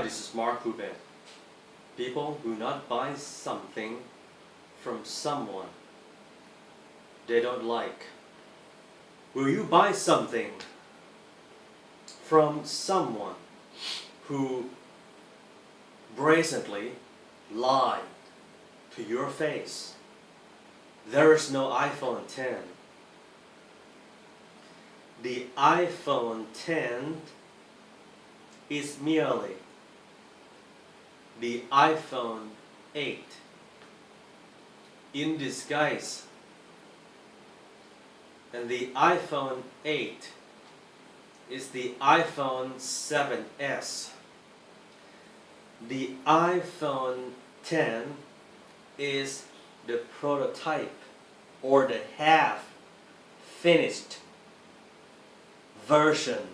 this is Mark Pubate. People will not buy something from someone they don't like. Will you buy something from someone who brazenly lied to your face? There is no iPhone 10. The iPhone 10 is merely the iPhone 8 in disguise. And the iPhone 8 is the iPhone 7s. The iPhone 10 is the prototype or the half finished version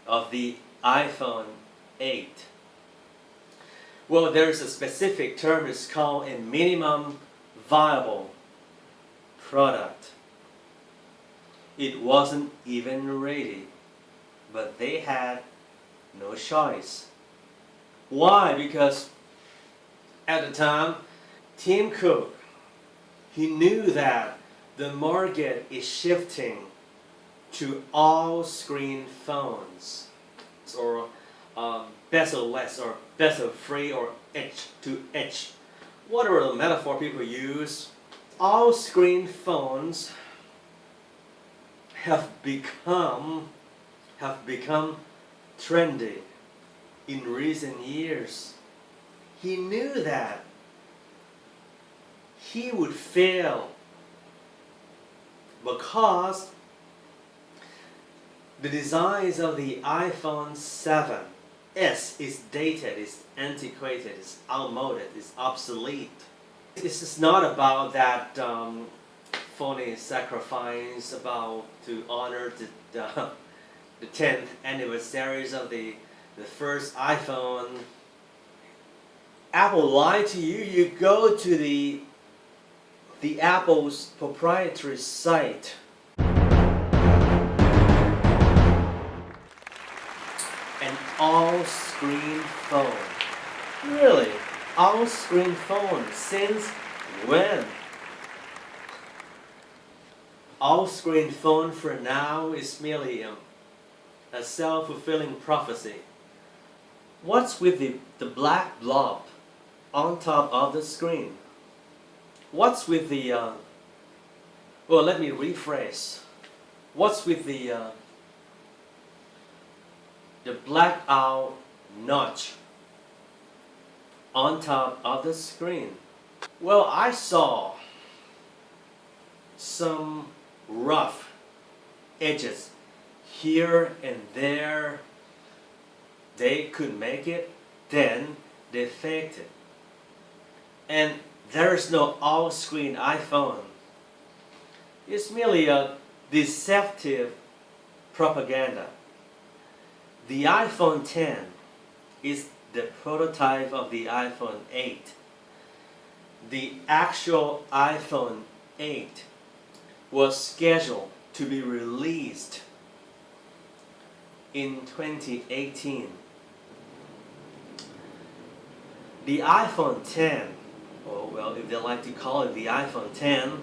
of the iPhone 8. Well, there's a specific term, it's called a minimum viable product. It wasn't even ready, but they had no choice. Why? Because at the time, Tim Cook, he knew that the market is shifting to all screen phones, or bezel-less, or bezel-free, or edge-to-edge. Whatever the metaphor people use, all screen phones have become trendy in recent years. He knew that he would fail because the designs of the iPhone 7s is dated, is antiquated, is outmoded, is obsolete. This is not about that phony sacrifice about to honor the 10th anniversaries of the first iPhone. Apple lied to you. You go to the Apple's proprietary site. An all-screen phone. Really? All-screen phone? Since when? All-screen phone for now is merely a self-fulfilling prophecy. What's with the black blob on top of the screen? What's with the, well, let me rephrase. What's with the black out notch on top of the screen? Well, I saw some rough edges here and there. They could make it, then they faked it. And there's no all-screen iPhone. It's merely a deceptive propaganda. The iPhone 10 is the prototype of the iPhone 8. The actual iPhone 8 was scheduled to be released in 2018. The iPhone 10, or well, if they like to call it the iPhone 10,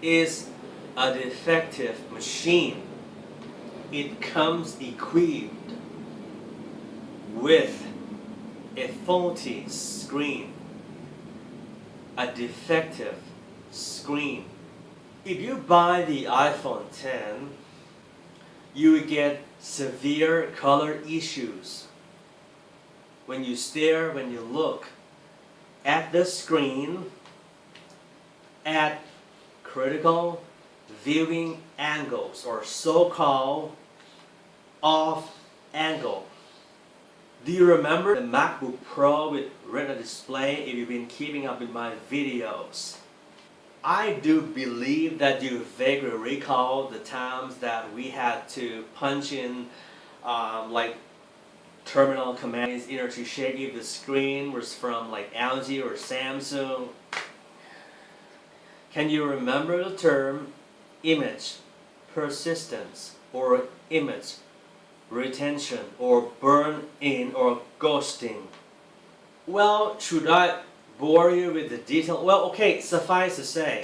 is a defective machine. It comes equipped with a faulty screen, a defective screen. If you buy the iPhone 10, you will get severe color issues. When you stare, when you look at the screen at critical viewing angles, or so-called off angle. Do you remember the MacBook Pro with Retina display if you've been keeping up with my videos? I do believe that you vaguely recall the times that we had to punch in like terminal commands in order to check if the screen was from like LG or Samsung. Can you remember the term image persistence or image retention or burn-in or ghosting. Well, should I bore you with the detail? Well, okay, suffice to say,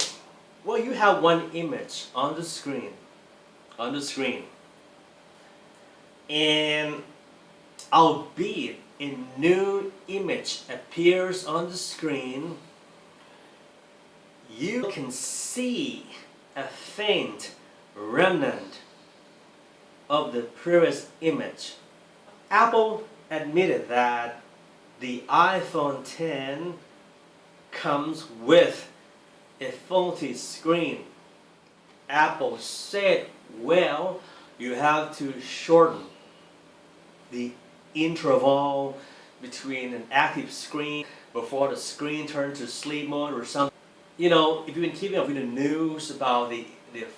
well, you have one image on the screen, and albeit a new image appears on the screen, you can see a faint remnant of the previous image. Apple admitted that the iPhone X comes with a faulty screen. Apple said, well, you have to shorten the interval between an active screen before the screen turns to sleep mode or something. You know, if you've been keeping up with the news about the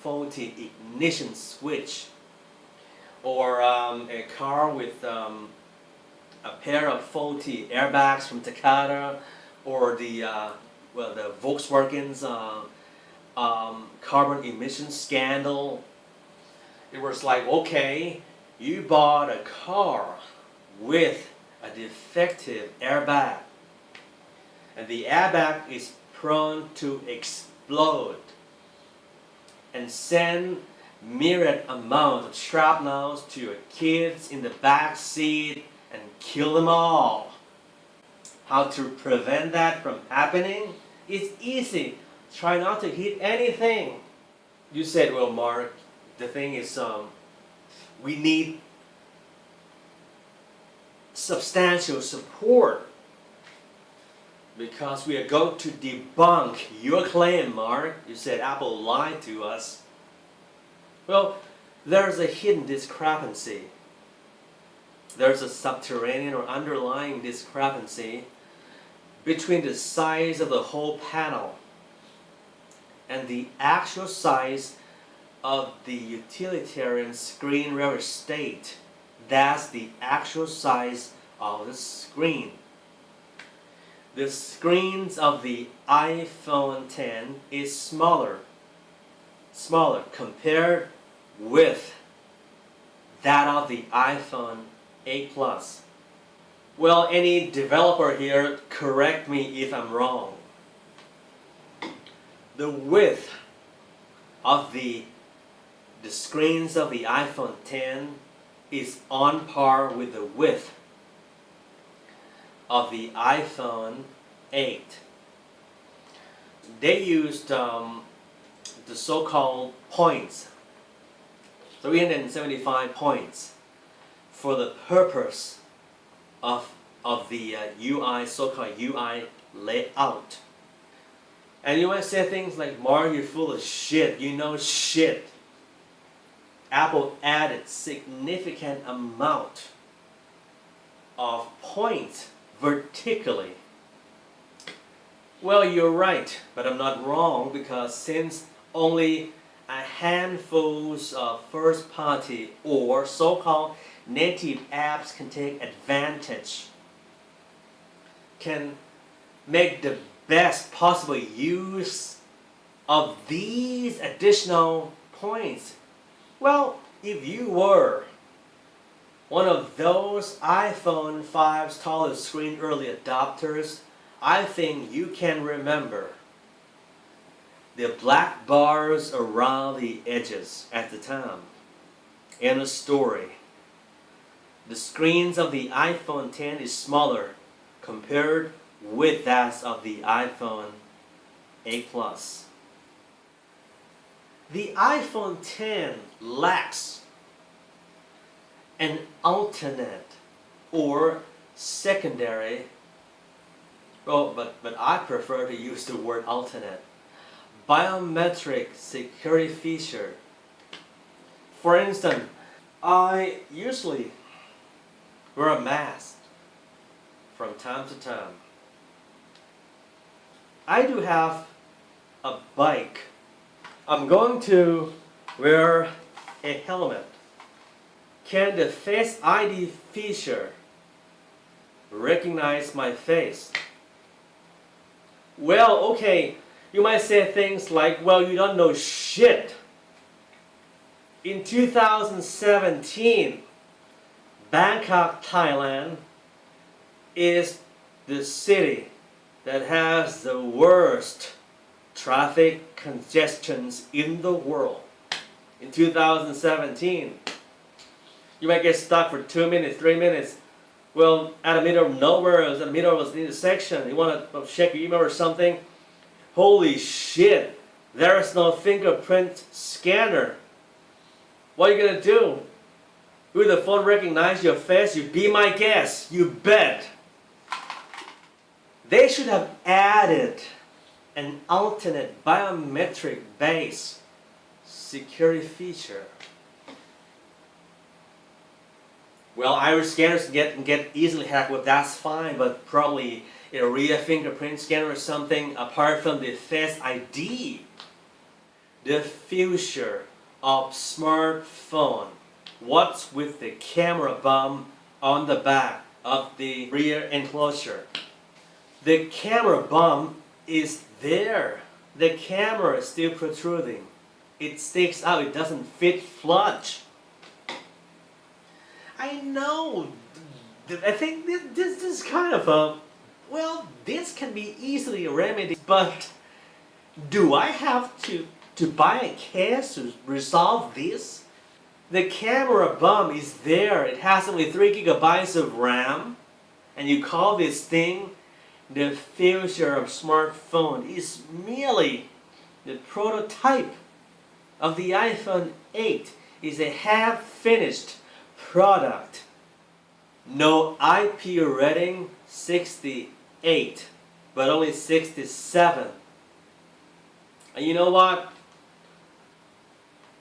faulty ignition switch, or a car with a pair of faulty airbags from Takata, or the Volkswagen's carbon emission scandal. It was like, okay, you bought a car with a defective airbag, and the airbag is prone to explode and send myriad amount of shrapnels to your kids in the back seat and kill them all. How to prevent that from happening? It's easy. Try not to hit anything. You said, well, Mark, the thing is, we need substantial support because we are going to debunk your claim, Mark. You said Apple lied to us. Well, there's a hidden discrepancy. There's a subterranean or underlying discrepancy between the size of the whole panel and the actual size of the utilitarian screen real estate. That's the actual size of the screen. The screens of the iPhone X is smaller compared with that of the iPhone 8 Plus. Well, any developer here, correct me if I'm wrong. The width of the screens of the iPhone X is on par with the width of the iPhone 8. They used the so-called points, 375 points, for the purpose of the UI, so-called UI layout. And you might say things like, Mark, you're full of shit, you know shit. Apple added significant amount of points vertically. Well, you're right, but I'm not wrong, because since only a handful of first-party or so-called native apps can take advantage, can make the best possible use of these additional points. Well, if you were one of those iPhone 5's tallest screen early adopters, I think you can remember the black bars around the edges at the time. In a story, the screens of the iPhone X is smaller compared with that of the iPhone 8 Plus. The iPhone X lacks an alternate or secondary, but I prefer to use the word alternate, biometric security feature. For instance, I usually wear a mask from time to time. I do have a bike. I'm going to wear a helmet. Can the Face ID feature recognize my face? Well, okay, you might say things like, well, you don't know shit. In 2017, Bangkok, Thailand is the city that has the worst traffic congestions in the world. In 2017, you might get stuck for 2 minutes, 3 minutes. Well, at the middle of nowhere, at the middle of the intersection, you want to check your email or something. Holy shit, there is no fingerprint scanner. What are you gonna do? Will the phone recognize your face? You be my guest, you bet. They should have added an alternate biometric based security feature. Well, iris scanners can get easily hacked, well that's fine, but probably a real fingerprint scanner or something apart from the Face ID. The future of smartphone. What's with the camera bump on the back of the rear enclosure? The camera bump is there. The camera is still protruding. It sticks out, it doesn't fit flush. I know. I think this is kind of a, well, this can be easily remedied, but do I have to buy a case to resolve this? The camera bump is there. It has only 3 gigabytes of RAM, and you call this thing the future of smartphone. Is merely the prototype of the iPhone 8. Is a half-finished product. No IP rating 68, but only 67. And you know what?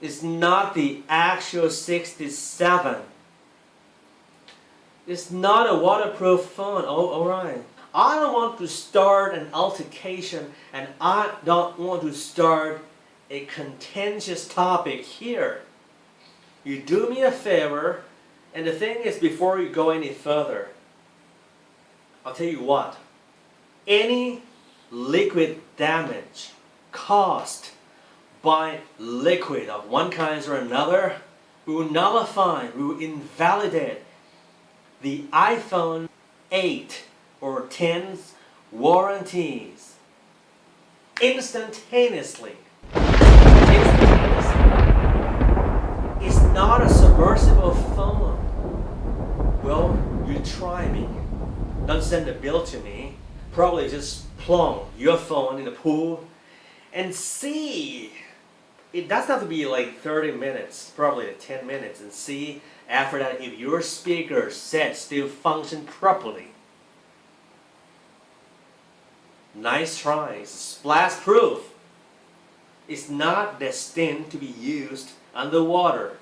It's not the actual 67. It's not a waterproof phone. Oh, alright. I don't want to start an altercation, and I don't want to start a contentious topic here. You do me a favor, and the thing is, before you go any further, I'll tell you what. Any liquid damage caused by liquid of one kind or another will nullify, will invalidate the iPhone 8 or 10's warranties instantaneously. It's not a submersible phone. Well, you try me. Don't send a bill to me. Probably just plunk your phone in the pool and see. It doesn't have to be like 30 minutes, probably 10 minutes, and see after that if your speaker set still function properly. Nice try. It's splash proof. It's not destined to be used underwater.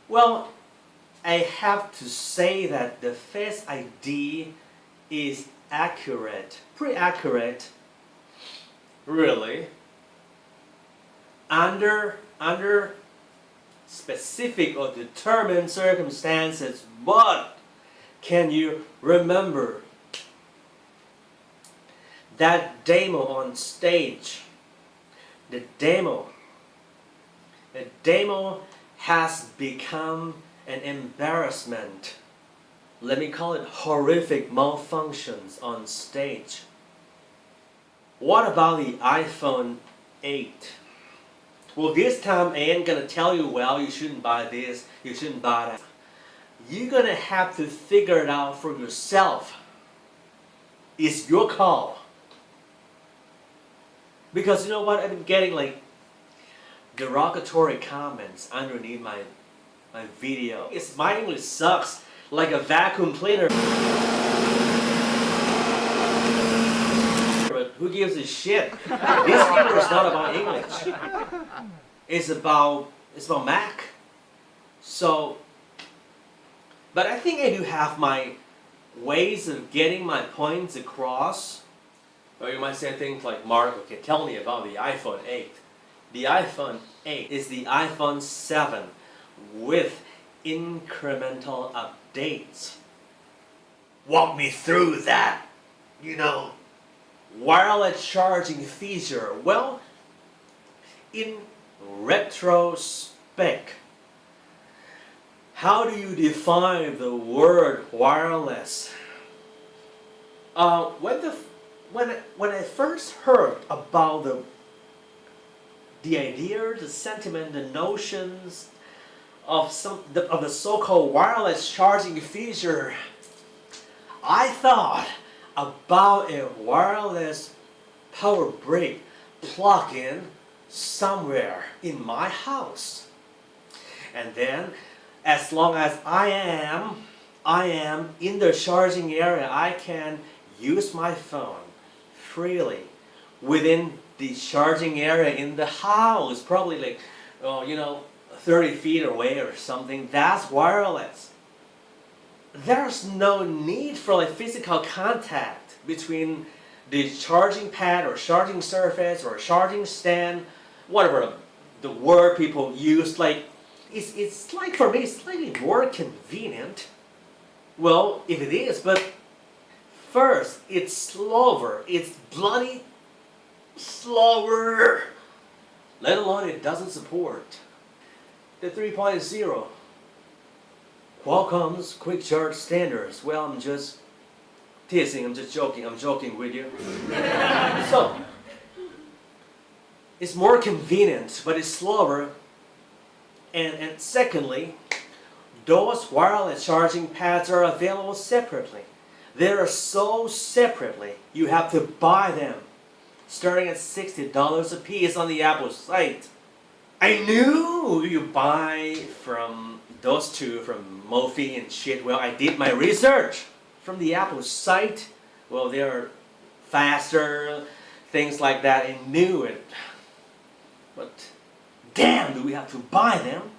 Well, I have to say that the Face ID is accurate, pretty accurate, really. Under specific or determined circumstances, but can you remember that demo on stage? The demo has become an embarrassment. Let me call it horrific malfunctions on stage. What about the iPhone 8? Well, this time I ain't gonna tell you, well, you shouldn't buy this, you shouldn't buy that. You're gonna have to figure it out for yourself. It's your call. Because you know what, I've been getting like derogatory comments underneath my video. My English sucks like a vacuum cleaner. But who gives a shit? This video is not about English. It's about Mac. So, but I think I do have my ways of getting my points across. Or you might say things like, Mark, okay, tell me about the iPhone 8. The iPhone 8 is the iPhone 7 with incremental updates. Walk me through that, wireless charging feature. Well, in retrospect, How do you define the word wireless? When I first heard about the idea, the sentiment, the notions of the so-called wireless charging feature, I thought about a wireless power brick plug-in somewhere in my house. And then, as long as I am in the charging area, I can use my phone freely within the charging area in the house, probably like, 30 feet away or something. That's wireless. There's no need for like physical contact between the charging pad or charging surface or charging stand, whatever the word people use. Like it's like, for me, it's slightly more convenient. Well, if it is, but first, it's slower. It's bloody slower. Let alone it doesn't support the 3.0. Qualcomm's quick charge standards. Well, I'm just teasing, I'm just joking, I'm joking with you. So, it's more convenient, but it's slower. And secondly, those wireless charging pads are available separately. They are sold separately. You have to buy them, starting at $60 a piece on the Apple site. I knew you buy from those two, from Mophie and shit. Well, I did my research from the Apple site. Well, they're faster, things like that. I knew it. But damn, do we have to buy them?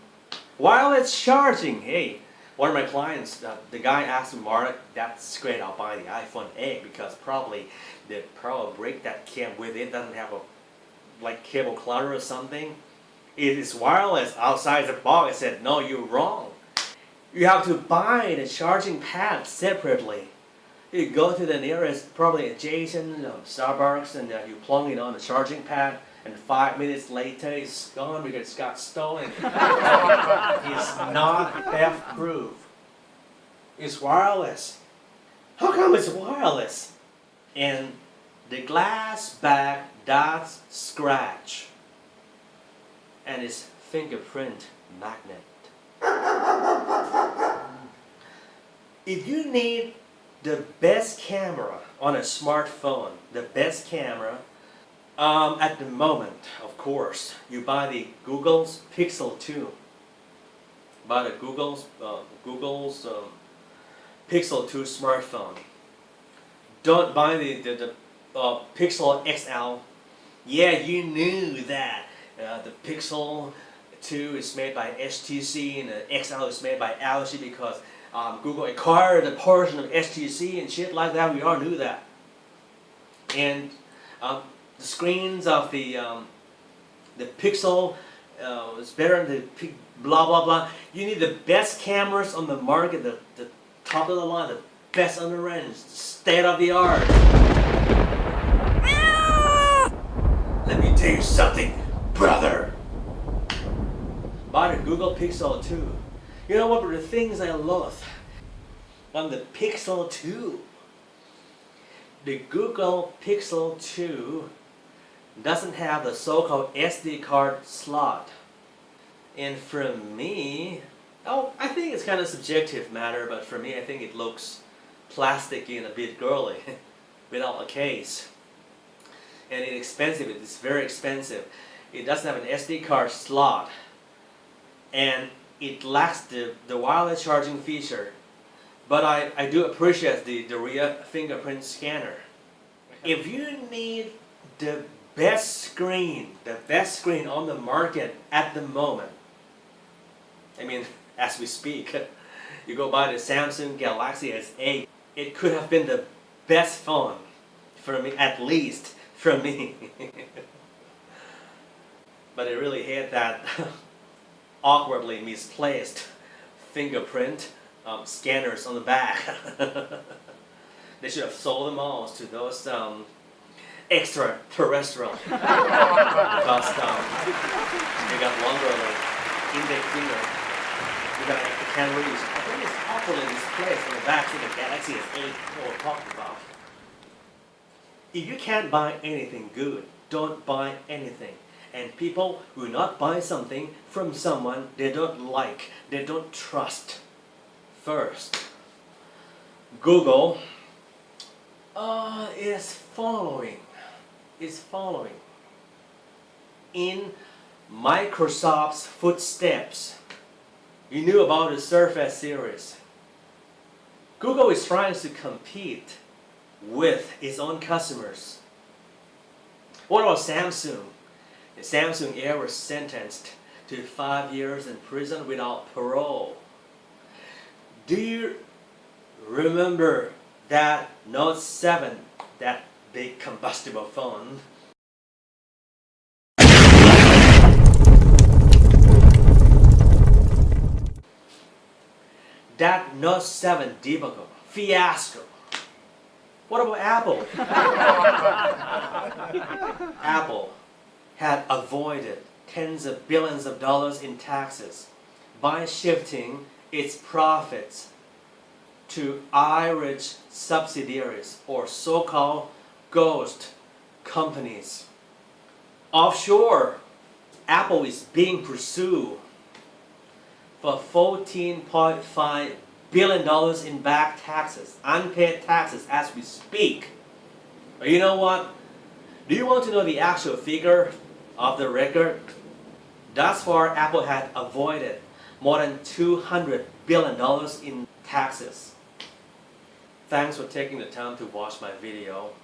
Wireless charging, hey. One of my clients, the guy asked me, Mark, that's great, I'll buy the iPhone 8 because probably the power brick that came with it doesn't have a like cable clutter or something. It is wireless outside the box. I said, no, you're wrong. You have to buy the charging pad separately. You go to the nearest, probably adjacent Starbucks, and you plug it on the charging pad, and 5 minutes later it's gone because it's got stolen. It's not theft-proof. It's wireless. How come it's wireless? And the glass back does scratch. And it's fingerprint magnet. If you need the best camera on a smartphone, the best camera, at the moment, of course, you buy the Google's Pixel 2. Buy the Google's Pixel 2 smartphone. Don't buy the Pixel XL. Yeah, you knew that. The Pixel 2 is made by HTC and the XL is made by LG because Google acquired a portion of HTC and shit like that. We all knew that. And the screens of the Pixel is better than the blah blah blah. You need the best cameras on the market, the top of the line, the best on the range, state of the art. Let me tell you something, brother. Buy the Google Pixel 2. You know what were the things I love on the Pixel 2? The Google Pixel 2 doesn't have the so-called SD card slot. And for me, I think it's kind of subjective matter, but for me I think it looks plasticky and a bit girly without a case. And it's expensive, it's very expensive. It doesn't have an SD card slot. And it lacks the wireless charging feature. But I do appreciate the rear fingerprint scanner. If you need the best screen on the market at the moment, I mean, as we speak, you go buy the Samsung Galaxy S8, it could have been the best phone for me, at least for me. But I really hate that awkwardly misplaced fingerprint scanners on the back. They should have sold them all to those extraterrestrial because they got longer like index finger. You got the camera use. I think it's popular displays on the back of the Galaxy S8 we're talking about. If you can't buy anything good, don't buy anything. And people will not buy something from someone they don't like, they don't trust. First, Google is following in Microsoft's footsteps. You knew about the Surface series. Google is trying to compete with its own customers. What about Samsung? The Samsung heir was sentenced to 5 years in prison without parole. Do you remember that Note 7, that big combustible phone? That Note 7 debacle, fiasco. What about Apple? Apple had avoided tens of billions of dollars in taxes by shifting its profits to Irish subsidiaries or so-called ghost companies. Offshore, Apple is being pursued for $14.5 billion in back taxes, unpaid taxes as we speak. But you know what? Do you want to know the actual figure of the record? Thus far, Apple had avoided more than $200 billion in taxes. Thanks for taking the time to watch my video.